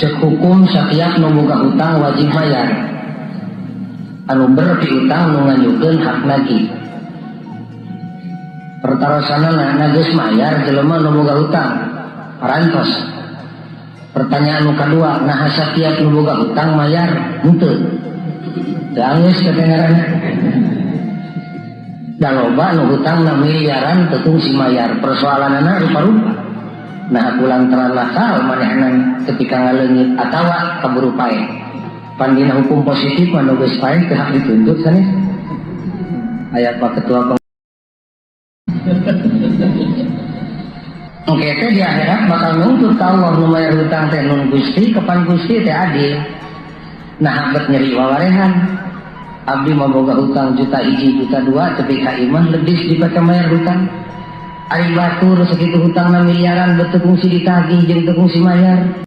Cek hukum setiap nu boga hutang wajib mayar. Anu berpi utang nu nganyukeun hak nagih. Pertarosanana geus mayar jelema nu boga hutang parantos. Pertanyaan nu kadua, nah setiap nu boga hutang mayar henteu. Teu geus kedengaran. Da loba nu hutang na miliaran teu tungsi mayar. Persoalanana rupa-rupa. Nah kulantaran nakal manehna ketika ngaleungit atawa kaburu pae. Pandina hukum positif mah nu geus pae teu hak dituntut sanes. Aya Pak Ketua Oke teh di akhirat bakal nuntut ka Allah nu mayar hutang teh nun Gusti kepan Gusti teh adil. Nah abet nyeri wawarehan. Abdi maboga hutang juta 1, juta 2 tapi ka iman lebih dipake mayar hutang. Ari batur sakitu hutangna miliaran beuteung si ditagih jeung teu kungsi mayar.